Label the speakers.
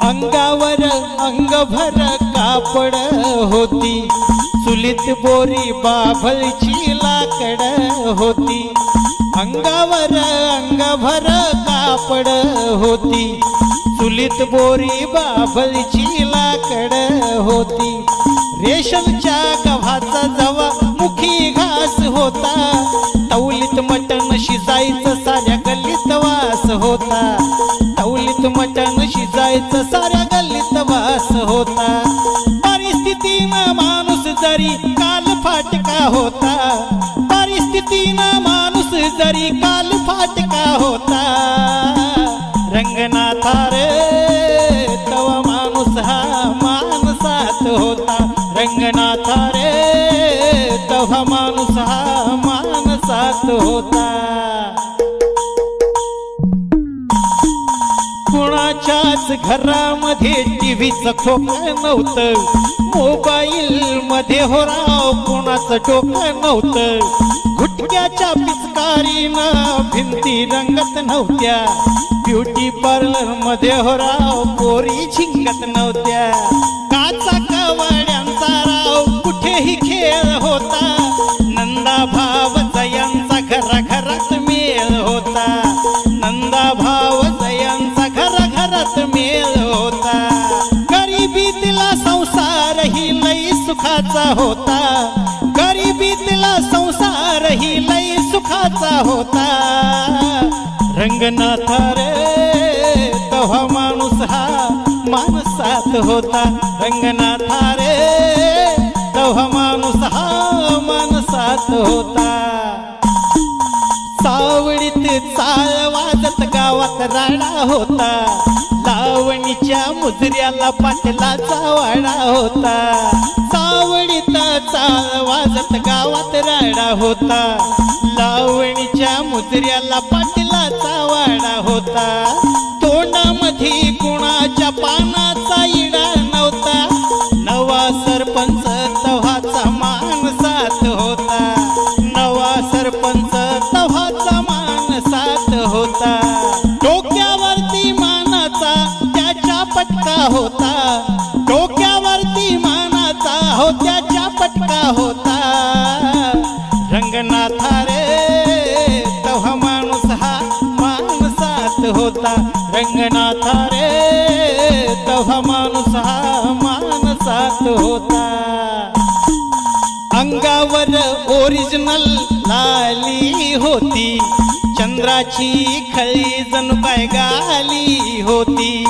Speaker 1: अंगावर अंगभर कापड होती, चुलीत बोरी बाभळची लाकड होती। अंगावर अंगभर कापड होती, चुलीत बोरी बाभळची लाकड होती। रेशमच्या गव्हाचा जवा मुखी घास होता, तवलीत मटण शिजायचं साऱ्या गल्लीत वास होता। तवलीत मटण शिजायचं साऱ्या गल्लीत वास होता। परिस्थितीनं माणूस जरी काल फाटका होता, परिस्थितीनं माणूस जरी काल फाटका होता। रंगनाथा रे तवा माणूस हा माणसात होता, रंगनाथा रे तवा माणूस हा माणसात होता। कुणाच्याच घरामध्ये टीव्हीचं खोकं नव्हतं, मोबाईल मध्ये हो राव कुणाचं डोकं नव्हतं। गुटक्याच्या पिचकारीनं भिंती रंगत नव्हत्या, ब्युटी पार्लर मध्ये हो राव पोरी झिंगत नव्हत्या। काचा कवाड्यांचा राव कुठेही खेळ होता, नंदा भाव जयांचा घराघरात मेळ होता। नंदा भाव जयांचा घराघरात मेळ होता। गरिबीतला संसार ही लई सुखाचा होता, गरिबीतला संसार ही लई सुखाचा होता। रंगनाथा रे तवा माणूस हा माणसात होता, रंगनाथा रे तवा माणूस हा माणसात होता। सावळीत चाळ वाजत गावात राडा होता, लावणीच्या मुजऱ्याला पाटलाचा वाडा होता। सावळीत चाळ वाजत गावात राडा होता, लावणीच्या मुजऱ्याला पाटलाचा वाडा होता। तोंडामध्ये कुणाच्या पानाचा इडा नव्हता, नवा सरपंच तव्हाचा माणसात होता। नवा सरपंच तव्हाचा माणसात होता। डोक्यावरती मानाचा त्याच्या पटका होता, डोक्यावरती मानाचा हो त्याच्या पटका होता। रंगनाथा रे तव्हा माणूस हा माणसात होता, रंगनाथा रे तव्हा माणूस हा माणसात होता। अंगावर ओरिजिनल लाली होती, चंद्राची खळी जणू काय गाली होती।